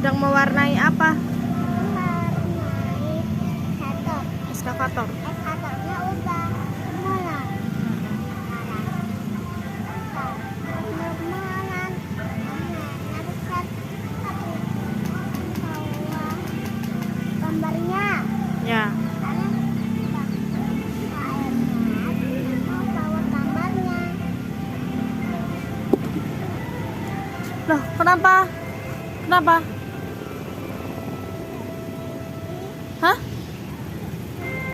Sedang mewarnai apa? Mewarnai Eskavator. eskavatornya udah mulai. Gambarnya Ya. Loh, kenapa? Kenapa?